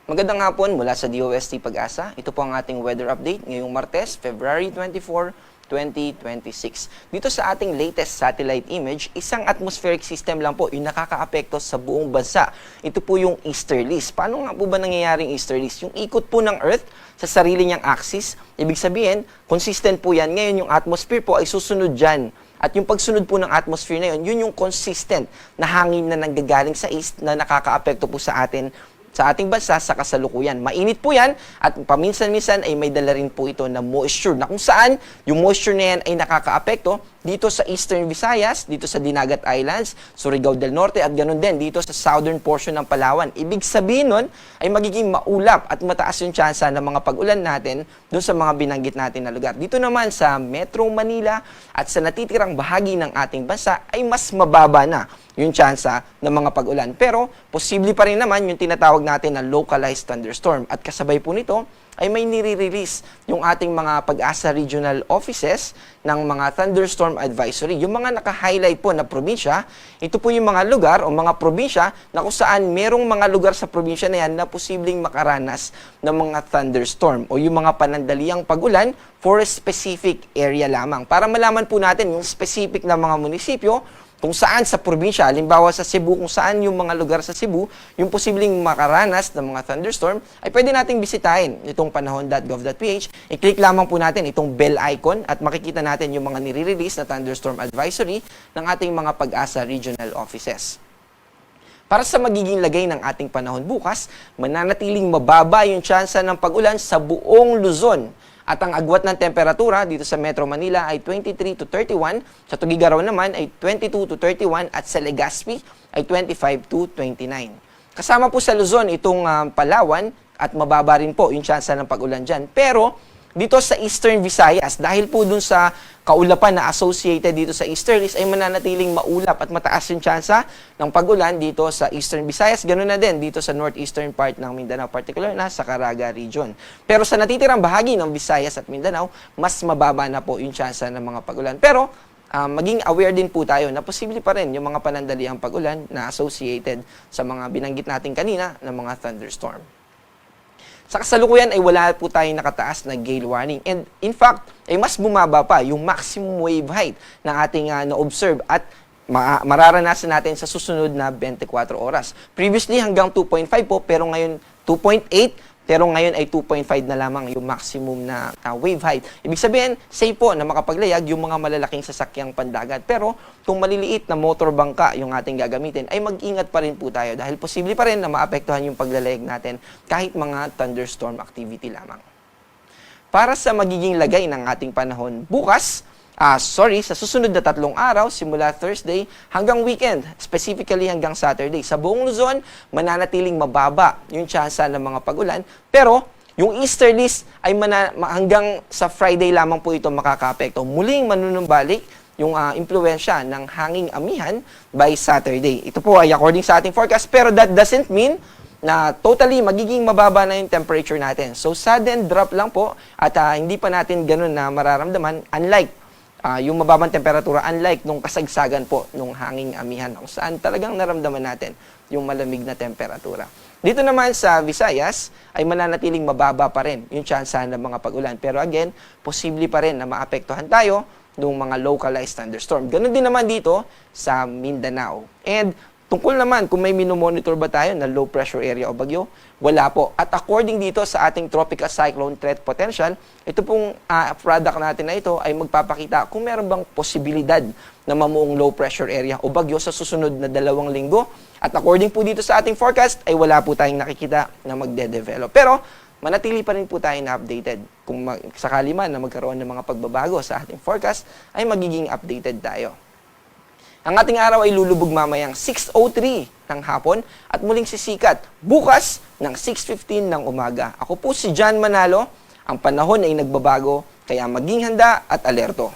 Magandang hapon mula sa DOST Pag-asa. Ito po ang ating weather update ngayong Martes, February 24, 2026. Dito sa ating latest satellite image, isang atmospheric system lang po yung nakakaapekto sa buong bansa. Ito po yung easterlies. Paano nga po ba nangyayaring easterlies? Yung ikot po ng Earth sa sarili niyang axis, ibig sabihin, consistent po yan. Ngayon yung atmosphere po ay susunod dyan. At yung pagsunod po ng atmosphere na yun, yun yung consistent na hangin na nanggagaling sa east na nakakaapekto po sa ating bansa sa kasalukuyan. Mainit po yan at paminsan-minsan ay may dala rin po ito na moisture na kung saan yung moisture na yan ay nakakaapekto dito sa Eastern Visayas, dito sa Dinagat Islands, Surigao del Norte at ganun din dito sa southern portion ng Palawan. Ibig sabihin nun ay magiging maulap at mataas yung tsansa ng mga pag-ulan natin doon sa mga binanggit natin na lugar. Dito naman sa Metro Manila at sa natitirang bahagi ng ating bansa ay mas mababa na yung tsansa ng mga pag-ulan. Pero, posible pa rin naman yung tinatawag natin na localized thunderstorm. At kasabay po nito, ay may nire-release yung ating mga Pag-asa Regional Offices ng mga thunderstorm advisory. Yung mga naka-highlight po na probinsya, ito po yung mga lugar o mga probinsya na kung saan merong mga lugar sa probinsya na yan na posibleng makaranas ng mga thunderstorm o yung mga panandaliang pag-ulan for a specific area lamang. Para malaman po natin yung specific na mga munisipyo kung saan sa probinsya, halimbawa sa Cebu, kung saan yung mga lugar sa Cebu, yung posibleng makaranas ng mga thunderstorm, ay pwede nating bisitahin itong panahon.gov.ph. I-click lamang po natin itong bell icon at makikita natin yung mga nire-release na thunderstorm advisory ng ating mga Pag-asa Regional Offices. Para sa magiging lagay ng ating panahon bukas, mananatiling mababa yung tsansa ng pag-ulan sa buong Luzon. At ang agwat ng temperatura dito sa Metro Manila ay 23 to 31, sa Tuguegarao naman ay 22 to 31 at sa Legazpi ay 25 to 29. Kasama po sa Luzon itong Palawan at mababa rin po yung tsansa ng pag-ulan dyan. Pero dito sa Eastern Visayas, dahil po dun sa kaulapan na associated dito sa easterlies, ay mananatiling maulap at mataas yung tsansa ng pag-ulan dito sa Eastern Visayas. Ganun na din dito sa northeastern part ng Mindanao, particular na sa Caraga region. Pero sa natitirang bahagi ng Visayas at Mindanao, mas mababa na po yung tsansa ng mga pag-ulan. Pero maging aware din po tayo na posible pa rin yung mga panandaliang pag-ulan na associated sa mga binanggit natin kanina ng mga thunderstorm. Sa kasalukuyan ay wala po tayong nakataas na gale warning. And in fact, ay mas bumaba pa yung maximum wave height na ating na-observe at mararanasan natin sa susunod na 24 oras. Previously hanggang 2.5 po, pero ngayon 2.8, pero ngayon ay 2.5 na lamang yung maximum na wave height. Ibig sabihin, safe po na makapaglayag yung mga malalaking sasakyang pandagat. Pero kung maliliit na motor bangka yung ating gagamitin, ay mag-ingat pa rin po tayo dahil posible pa rin na maapektuhan yung paglalayag natin kahit mga thunderstorm activity lamang. Para sa magiging lagay ng ating panahon bukas, sa susunod na 3 araw, simula Thursday hanggang weekend, specifically hanggang Saturday. Sa buong Luzon, mananatiling mababa yung tsansa ng mga pag-ulan. Pero, yung easterlies ay hanggang sa Friday lamang po ito makakaapekto. Muling manunumbalik yung impluensya ng hanging amihan by Saturday. Ito po ay according sa ating forecast, pero that doesn't mean na totally magiging mababa na yung temperature natin. So, sudden drop lang po at hindi pa natin ganun na mararamdaman, unlike yung mababang temperatura, unlike nung kasagsagan po nung hanging amihan kung saan talagang naramdaman natin yung malamig na temperatura. Dito naman sa Visayas ay mananatiling mababa pa rin yung tsansa ng mga pag-ulan. Pero again, posible pa rin na maapektuhan tayo ng mga localized thunderstorm. Ganun din naman dito sa Mindanao. And tungkol naman kung may minomonitor ba tayo na low pressure area o bagyo, wala po. At according dito sa ating tropical cyclone threat potential, ito pong product natin na ito ay magpapakita kung meron bang posibilidad na mamuong low pressure area o bagyo sa susunod na 2 linggo. At according po dito sa ating forecast, ay wala po tayong nakikita na magde-develop. Pero manatili pa rin po tayo na updated. Kung sakali man na magkaroon ng mga pagbabago sa ating forecast, ay magiging updated tayo. Ang ating araw ay lulubog mamayang 6:03 ng hapon at muling sisikat bukas ng 6:15 ng umaga. Ako po si John Manalo. Ang panahon ay nagbabago, kaya maging handa at alerto.